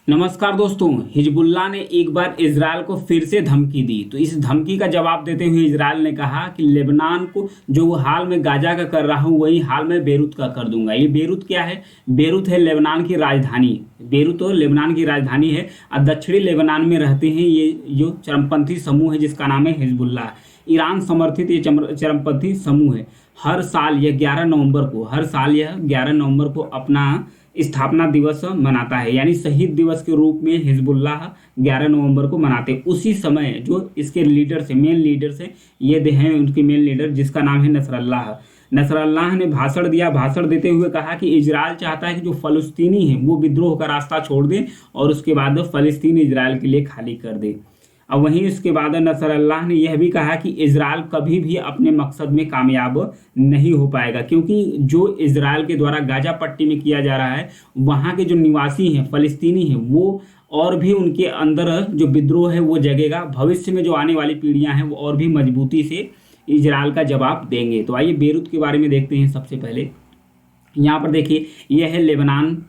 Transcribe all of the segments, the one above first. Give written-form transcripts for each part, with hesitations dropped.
नमस्कार दोस्तों। हिजबुल्लाह ने एक बार इजरायल को फिर से धमकी दी। तो इस धमकी का जवाब देते हुए इजरायल ने कहा कि लेबनान को जो हाल में गाजा का कर रहा हूँ वही हाल में बेरूत का कर दूंगा। ये बेरूत क्या है? बेरूत है लेबनान की राजधानी। बेरूत तो लेबनान की राजधानी है और दक्षिणी लेबनान में रहते हैं ये जो चरमपंथी समूह है जिसका नाम है हिजबुल्लाह। ईरान समर्थित ये चरमपंथी समूह है। हर साल यह 11 नवंबर को अपना स्थापना दिवस मनाता है, यानी शहीद दिवस के रूप में हिजबुल्लाह 11 नवंबर को मनाते हैं। उसी समय जो इसके लीडर से मेन लीडर से ये हैं उनके मेन लीडर जिसका नाम है नसरल्लाह ने भाषण दिया। भाषण देते हुए कहा कि इजरायल चाहता है कि जो फ़लस्तीनी है वो विद्रोह का रास्ता छोड़ दे और उसके बाद फ़लस्तीन इजरायल के लिए खाली कर दे। और वहीं इसके बाद नसरल्लाह ने यह भी कहा कि इजरायल कभी भी अपने मकसद में कामयाब नहीं हो पाएगा, क्योंकि जो इजरायल के द्वारा गाजा पट्टी में किया जा रहा है वहाँ के जो निवासी हैं फ़लस्तीनी हैं वो और भी उनके अंदर जो विद्रोह है वो जगेगा। भविष्य में जो आने वाली पीढ़ियाँ हैं वो और भी मजबूती से इजरायल का जवाब देंगे। तो आइए बेरूत के बारे में देखते हैं। सबसे पहले यहाँ पर देखिए, यह है लेबनान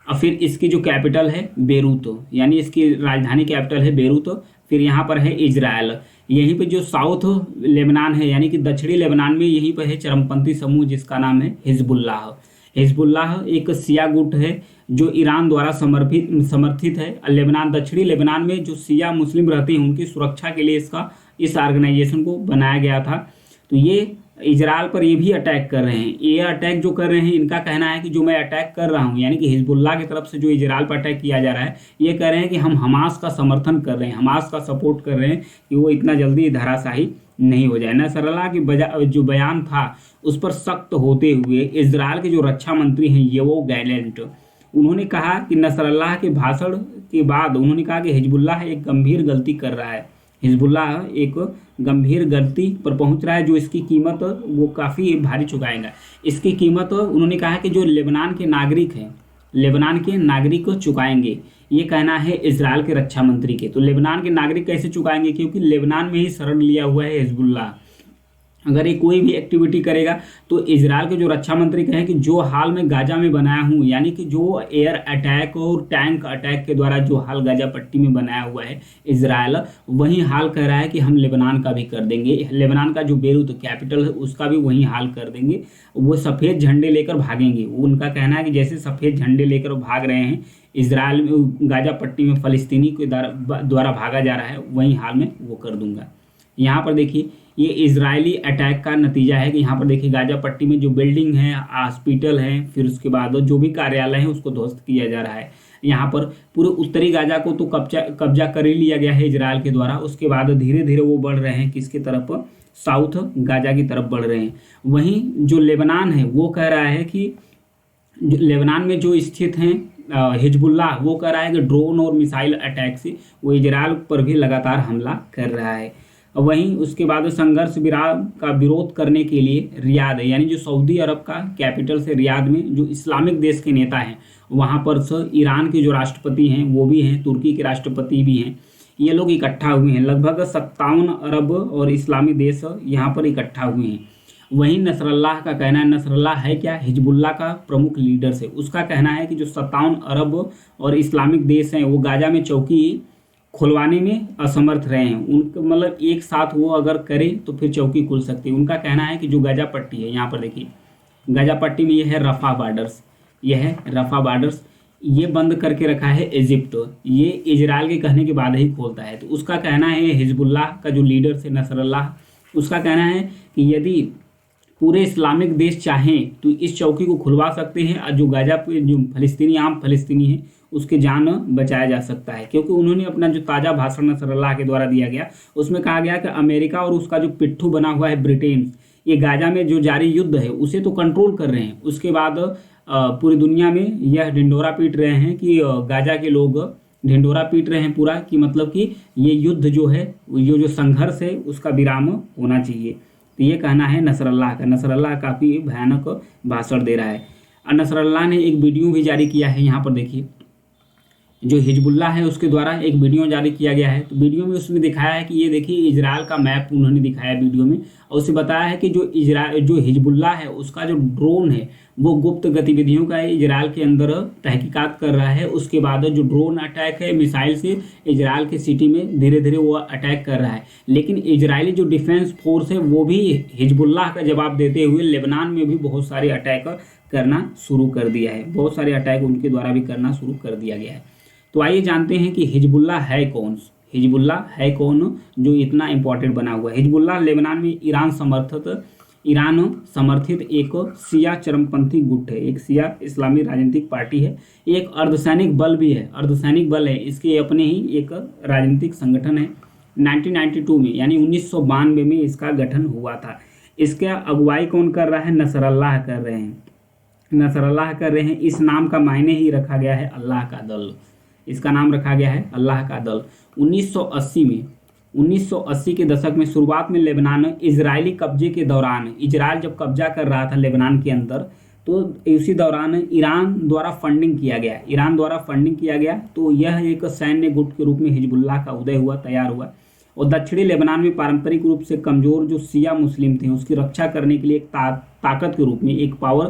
और फिर इसकी जो कैपिटल है बेरूत, यानी इसकी राजधानी कैपिटल है बेरूत। फिर यहाँ पर है इजरायल। यहीं पे जो साउथ लेबनान है यानी कि दक्षिणी लेबनान में यहीं पर है चरमपंथी समूह जिसका नाम है हिजबुल्लाह। हिजबुल्लाह एक शिया गुट है जो ईरान द्वारा समर्थित है। लेबनान दक्षिणी लेबनान में जो शिया मुस्लिम रहते हैं उनकी सुरक्षा के लिए इस ऑर्गेनाइजेशन को बनाया गया था। तो ये इजरायल पर ये भी अटैक कर रहे हैं। ये अटैक जो कर रहे हैं इनका कहना है कि जो मैं अटैक कर रहा हूँ, यानी कि हिजबुल्लाह की तरफ से जो इजरायल पर अटैक किया जा रहा है, ये कह रहे हैं कि हम हमास का समर्थन कर रहे हैं, हमास का सपोर्ट कर रहे हैं कि वो इतना जल्दी धराशायी नहीं हो जाए। नसरल्लाह की जो बयान था उस पर सख्त होते हुए इजरायल के जो रक्षा मंत्री हैं योव गैलेंट, उन्होंने कहा कि नसरल्लाह के भाषण के बाद उन्होंने कहा कि हिजबुल्लाह एक गंभीर गलती कर रहा है। हिजबुल्लाह एक गंभीर गलती पर पहुंच रहा है जो इसकी कीमत वो काफ़ी भारी चुकाएगा। इसकी कीमत उन्होंने कहा कि जो लेबनान के नागरिक हैं, लेबनान के नागरिक को चुकाएंगे। ये कहना है इजरायल के रक्षा मंत्री के। तो लेबनान के नागरिक कैसे चुकाएंगे? क्योंकि लेबनान में ही शरण लिया हुआ है हिजबुल्लाह। अगर ये कोई भी एक्टिविटी करेगा तो इजरायल के जो रक्षा मंत्री कहें कि जो हाल में गाजा में बनाया हूँ, यानी कि जो एयर अटैक और टैंक अटैक के द्वारा जो हाल गाजा पट्टी में बनाया हुआ है इजरायल, वही हाल कह रहा है कि हम लेबनान का भी कर देंगे। लेबनान का जो बेरूत कैपिटल है उसका भी वही हाल कर देंगे। वो सफ़ेद झंडे लेकर भागेंगे। उनका कहना है कि जैसे सफ़ेद झंडे लेकर भाग रहे हैं इजरायल में गाजा पट्टी में फ़लस्तीनी के द्वारा भागा जा रहा है, वही हाल में वो कर दूंगा। यहाँ पर देखिए, ये इजरायली अटैक का नतीजा है कि यहाँ पर देखिए गाजा पट्टी में जो बिल्डिंग है, हॉस्पिटल है, फिर उसके बाद जो भी कार्यालय है उसको ध्वस्त किया जा रहा है। यहाँ पर पूरे उत्तरी गाजा को तो कब्जा कर ही लिया गया है इजरायल के द्वारा। उसके बाद धीरे धीरे वो बढ़ रहे हैं किसकी तरफ? साउथ गाजा की तरफ बढ़ रहे हैं। वहीं जो लेबनान है वो कह रहा है कि लेबनान में जो स्थित हैं हिजबुल्लाह, वो कह रहा है कि ड्रोन और मिसाइल अटैक से वो इजरायल पर भी लगातार हमला कर रहा है। वहीं उसके बाद संघर्ष विराम का विरोध करने के लिए रियाद, यानी जो सऊदी अरब का कैपिटल से रियाद में जो इस्लामिक देश के नेता हैं वहाँ पर ईरान के जो राष्ट्रपति हैं वो भी हैं, तुर्की के राष्ट्रपति भी हैं, ये लोग इकट्ठा हुए हैं। लगभग 57 अरब और इस्लामी देश यहाँ पर इकट्ठा हुए हैं। वहीं नसरल्लाह का कहना है, नसरल्लाह है क्या? हिजबुल्लाह का प्रमुख लीडर से। उसका कहना है कि जो 57 अरब और इस्लामिक देश हैं वो गाजा में चौकी खुलवाने में असमर्थ रहे हैं। उनका मतलब एक साथ वो अगर करें तो फिर चौकी खुल सकती है। उनका कहना है कि जो गाजा पट्टी है, यहाँ पर देखिए गाजा पट्टी में यह है रफ़ा बॉर्डर्स, यह है रफ़ा बॉर्डर्स, ये बंद करके रखा है इजिप्ट। ये इजरायल के कहने के बाद ही खोलता है। तो उसका कहना है, हिजबुल्लाह का जो लीडर से नसरल्लाह, उसका कहना है कि यदि पूरे इस्लामिक देश चाहें तो इस चौकी को खुलवा सकते हैं और जो गाजा पे जो आम फ़लस्तीनी है उसके जान बचाया जा सकता है। क्योंकि उन्होंने अपना जो ताज़ा भाषण नसरल्लाह के द्वारा दिया गया उसमें कहा गया कि अमेरिका और उसका जो पिट्ठू बना हुआ है ब्रिटेन, ये गाजा में जो जारी युद्ध है उसे तो कंट्रोल कर रहे हैं। उसके बाद पूरी दुनिया में यह ढिंढोरा पीट रहे हैं कि गाजा के लोग ढिंढोरा पीट रहे हैं पूरा, कि मतलब कि ये युद्ध जो है, ये जो संघर्ष है उसका विराम होना चाहिए। तो ये कहना है नसरल्लाह का। नसरल्लाह काफ़ी भयानक भाषण दे रहा है। और नसरल्लाह ने एक वीडियो भी जारी किया है, यहाँ पर देखिए, जो हिजबुल्लाह है उसके द्वारा एक वीडियो जारी किया गया है। तो वीडियो में उसने दिखाया है कि ये देखिए इजराइल का मैप उन्होंने दिखाया वीडियो में, और उसे बताया है कि जो हिजबुल्लाह है उसका जो ड्रोन है वो गुप्त गतिविधियों का इजराइल के अंदर तहकीकात कर रहा है। उसके बाद जो ड्रोन अटैक है मिसाइल से इजराइल के सिटी में धीरे धीरे वो अटैक कर रहा है। लेकिन इजरायली जो डिफेंस फोर्स है वो भी हिजबुल्लाह का जवाब देते हुए लेबनान में भी बहुत सारे अटैक करना शुरू कर दिया है, बहुत सारे अटैक उनके द्वारा भी करना शुरू कर दिया गया है। तो आइए जानते हैं कि हिजबुल्लाह है कौन। हिजबुल्लाह है कौन जो इतना इंपॉर्टेंट बना हुआ है। हिजबुल्लाह लेबनान में ईरान समर्थित एक शिया चरमपंथी गुट है, एक शिया इस्लामी राजनीतिक पार्टी है, एक अर्धसैनिक बल भी है, अर्धसैनिक बल है, इसके अपने ही एक राजनीतिक संगठन है। 1992 में यानी 1992 में इसका गठन हुआ था। इसका अगुवाई कौन कर रहा है? नसरल्लाह कर रहे हैं, नसरल्लाह कर रहे हैं। इस नाम का मायने ही रखा गया है अल्लाह का दल, इसका नाम रखा गया है अल्लाह का दल। 1980 के दशक में शुरुआत में लेबनान इजरायली कब्जे के दौरान, इजराइल जब कब्जा कर रहा था लेबनान के अंदर, तो उसी दौरान ईरान द्वारा फंडिंग किया गया। तो यह एक सैन्य गुट के रूप में हिजबुल्लाह का उदय हुआ, तैयार हुआ। और दक्षिणी लेबनान में पारंपरिक रूप से कमजोर जो शिया मुस्लिम थे उसकी रक्षा करने के लिए एक ताकत के रूप में, एक पावर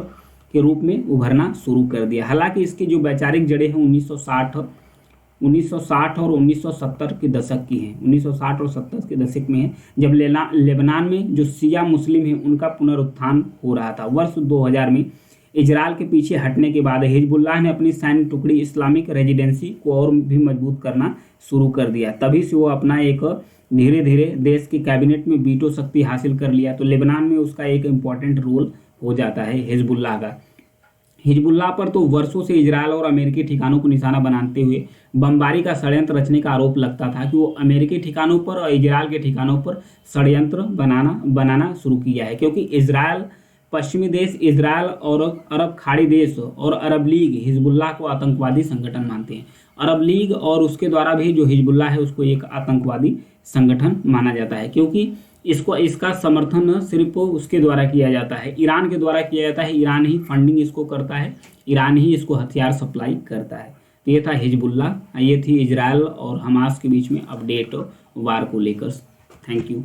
के रूप में उभरना शुरू कर दिया। हालांकि इसकी जो वैचारिक जड़ें हैं 1960 और 1970 के दशक की हैं, 1960 और 70 के दशक में है, जब लेबनान में जो शिया मुस्लिम हैं उनका पुनरुत्थान हो रहा था। वर्ष 2000 में इजराइल के पीछे हटने के बाद हिजबुल्लाह ने अपनी सैन्य टुकड़ी इस्लामिक रेजिडेंसी को और भी मजबूत करना शुरू कर दिया। तभी से वो अपना एक धीरे धीरे देश की कैबिनेट में वीटो शक्ति हासिल कर लिया। तो लेबनान में उसका एक इम्पॉर्टेंट रोल हो जाता है हिजबुल्लाह का। हिजबुल्लाह पर तो वर्षों से इजरायल और अमेरिकी ठिकानों को निशाना बनाते हुए बमबारी का षड्यंत्र रचने का आरोप लगता था कि वो अमेरिकी ठिकानों पर और इजरायल के ठिकानों पर षड्यंत्र बनाना शुरू किया है, क्योंकि इजरायल, पश्चिमी देश इजरायल और अरब खाड़ी देश और अरब लीग हिजबुल्लाह को आतंकवादी संगठन मानते हैं। अरब लीग और उसके द्वारा भी जो हिजबुल्लाह है उसको एक आतंकवादी संगठन माना जाता है, क्योंकि इसका समर्थन सिर्फ उसके द्वारा किया जाता है, ईरान के द्वारा किया जाता है। ईरान ही फंडिंग इसको करता है, ईरान ही इसको हथियार सप्लाई करता है। तो ये था हिजबुल्लाह, ये थी इजरायल और हमास के बीच में अपडेट वार को लेकर। Thank you.